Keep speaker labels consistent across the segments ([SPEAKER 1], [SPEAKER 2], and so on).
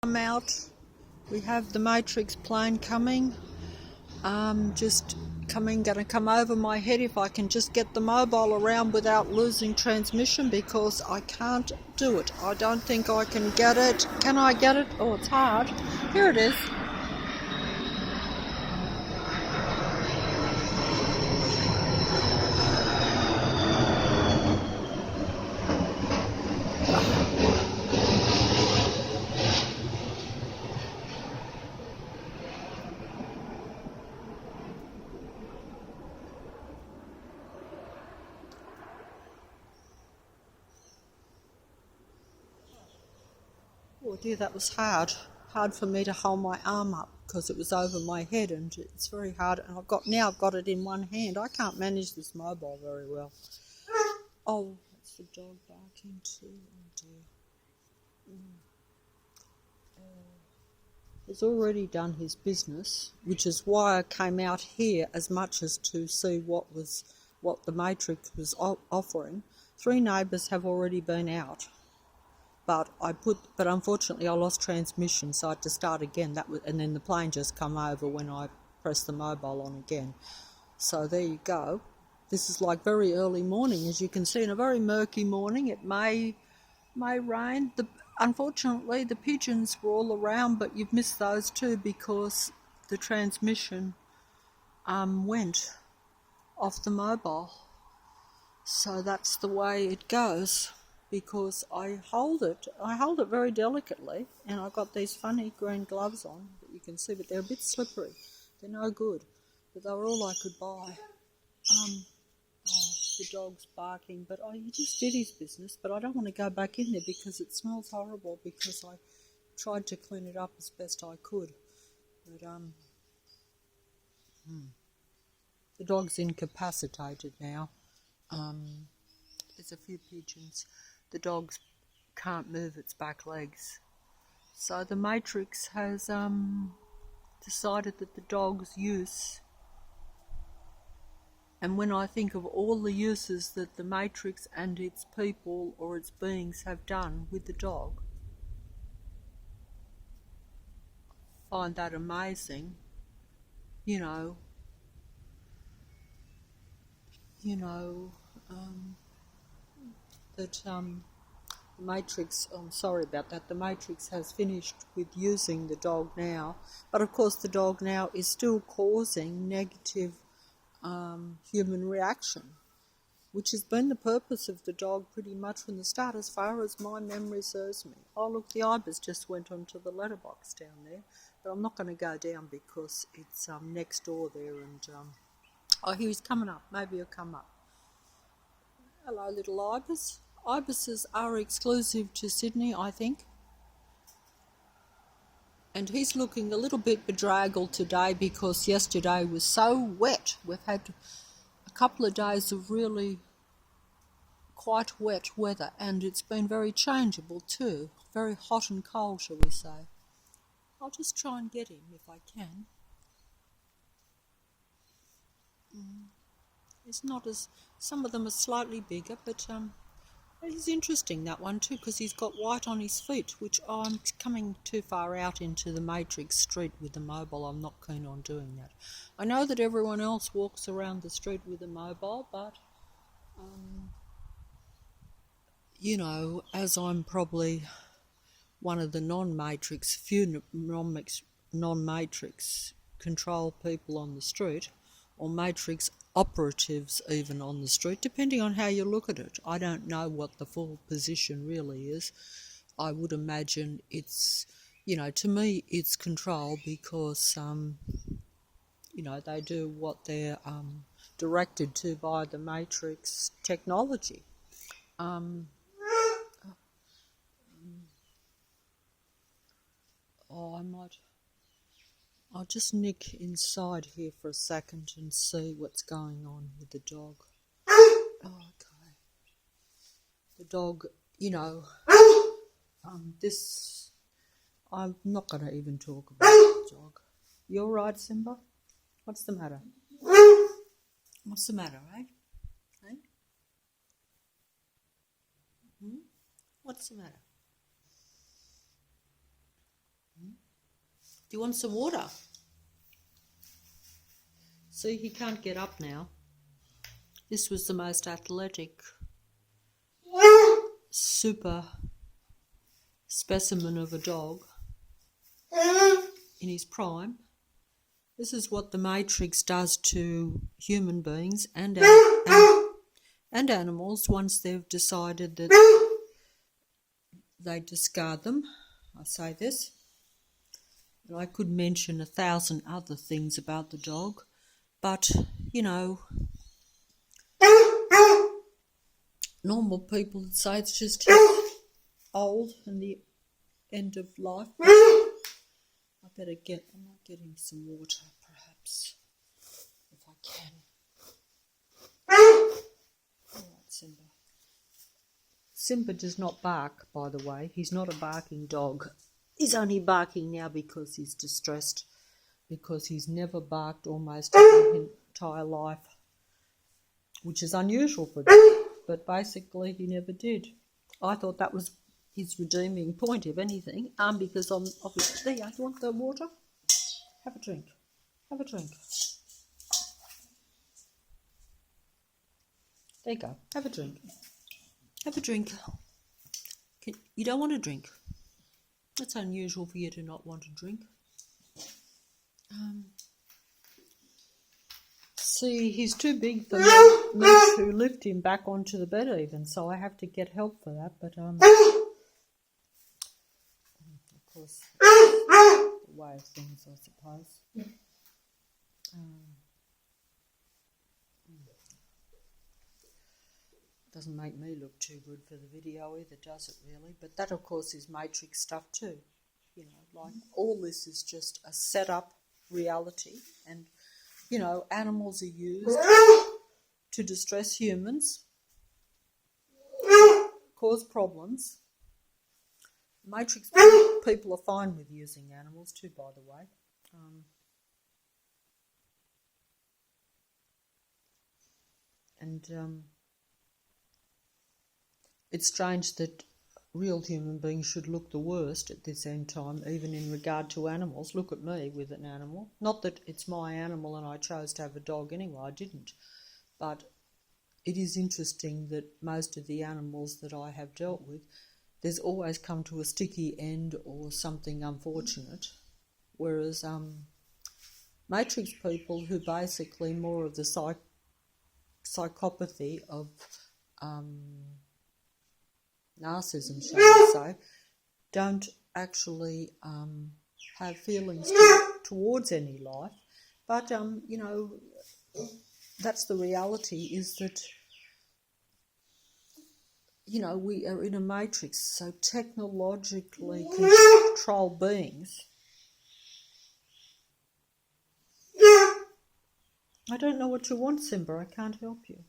[SPEAKER 1] I'm out. We have the Matrix plane coming. Just gonna come over my head if I can just get the mobile around without losing transmission, because I can't do it. I don't think I can get it. Can I get it? Oh, it's hard. Here it is. Oh dear, that was hard. Hard for me to hold my arm up because it was over my head, and it's very hard. And I've got it in one hand. I can't manage this mobile very well. Oh, that's the dog barking too. Oh dear. He's already done his business, which is why I came out here as much as to see what the Matrix was offering. 3 neighbours have already been out. But unfortunately I lost transmission, so I had to start again. And then the plane just come over when I pressed the mobile on again. So there you go. This is like very early morning, as you can see, in a very murky morning. It may rain. Unfortunately, the pigeons were all around, but you've missed those too because the transmission went off the mobile. So that's the way it goes. Because I hold it very delicately, and I've got these funny green gloves on that you can see, but they're a bit slippery. They're no good, but they were all I could buy. The dog's barking, but he just did his business, but I don't want to go back in there because it smells horrible, because I tried to clean it up as best I could. But the dog's incapacitated now. There's a few pigeons. The dog can't move its back legs. So the Matrix has decided that the dog's use, and when I think of all the uses that the Matrix and its people or its beings have done with the dog, I find that amazing. That the Matrix, I'm sorry about that, the Matrix has finished with using the dog now, but of course the dog now is still causing negative human reaction, which has been the purpose of the dog pretty much from the start, as far as my memory serves me. Oh look, the ibis just went onto the letterbox down there, but I'm not going to go down because it's next door there, and he's coming up. Maybe he'll come up. Hello, little ibis. Ibises are exclusive to Sydney, I think. And he's looking a little bit bedraggled today because yesterday was so wet. We've had a couple of days of really quite wet weather, and it's been very changeable too. Very hot and cold, shall we say. I'll just try and get him if I can. It's not as... Some of them are slightly bigger, but he's interesting, that one too, because he's got white on his feet, which I'm coming too far out into the Matrix street with the mobile. I'm not keen on doing that. I know that everyone else walks around the street with a mobile, but as I'm probably one of the few non-Matrix control people on the street, or Matrix operatives even on the street, depending on how you look at it. I don't know what the full position really is. I would imagine it's, to me it's control, because, they do what they're directed to by the Matrix technology. I'll just nick inside here for a second and see what's going on with the dog. Okay. The dog, I'm not going to even talk about the dog. You all right, Simba? What's the matter? What's the matter, eh? Hey? What's the matter? you want some water? See, he can't get up now. This was the most athletic, super specimen of a dog in his prime. This is what the Matrix does to human beings and animals once they've decided that they discard them. I say this. And I could mention 1,000 other things about the dog, but, you know, normal people would say it's just old and the end of life. I better I'm not getting some water, perhaps, if I can. All right, Simba. Simba does not bark, by the way. He's not a barking dog. He's only barking now because he's distressed, because he's never barked almost his entire life, which is unusual for him, but basically he never did. I thought that was his redeeming point, if anything, because I'm obviously... There, you want the water? Have a drink. Have a drink. There you go. Have a drink. Have a drink. You don't want to drink? That's unusual for you to not want to drink. See, he's too big for me to lift him back onto the bed even, so I have to get help for that, but of course, the way of things, I suppose. Doesn't make me look too good for the video either, does it really? But that, of course, is Matrix stuff too. You know, like all this is just a set-up reality, and, you know, animals are used to distress humans, cause problems. Matrix people are fine with using animals too, by the way. It's strange that real human beings should look the worst at this end time, even in regard to animals. Look at me with an animal. Not that it's my animal and I chose to have a dog anyway, I didn't. But it is interesting that most of the animals that I have dealt with, there's always come to a sticky end or something unfortunate. Whereas Matrix people, who basically more of the psychopathy of narcissism, shall we say, don't actually have feelings towards any life. But, you know, that's the reality, is that, you know, we are in a matrix, so technologically controlled beings. I don't know what you want, Simba. I can't help you.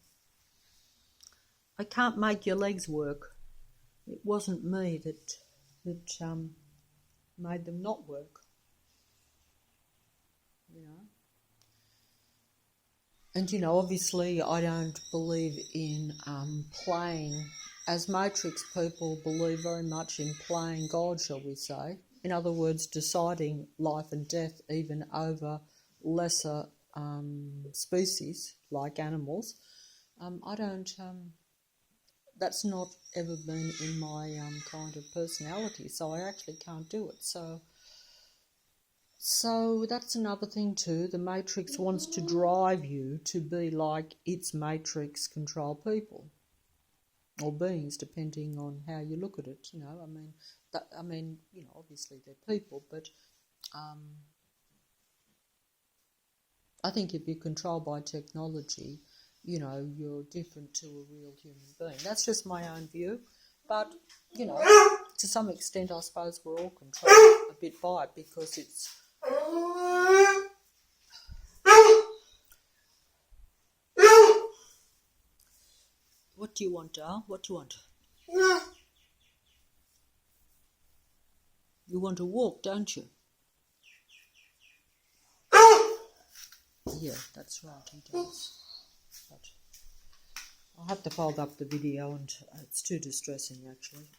[SPEAKER 1] I can't make your legs work. It wasn't me that made them not work, you know. And, you know, obviously I don't believe in playing, as Matrix people believe very much in playing God, shall we say. In other words, deciding life and death even over lesser species like animals. I don't... that's not ever been in my kind of personality, so I actually can't do it. So that's another thing too. The Matrix wants to drive you to be like its Matrix control people or beings, depending on how you look at it. You know, I mean, you know, obviously they're people, but I think if you're controlled by technology, you know, you're different to a real human being. That's just my own view. But, you know, to some extent, I suppose we're all controlled a bit by it, because it's... What do you want, Dal? What do you want? You want to walk, don't you? Yeah, that's right, he does. But I'll have to fold up the video, and it's too distressing actually.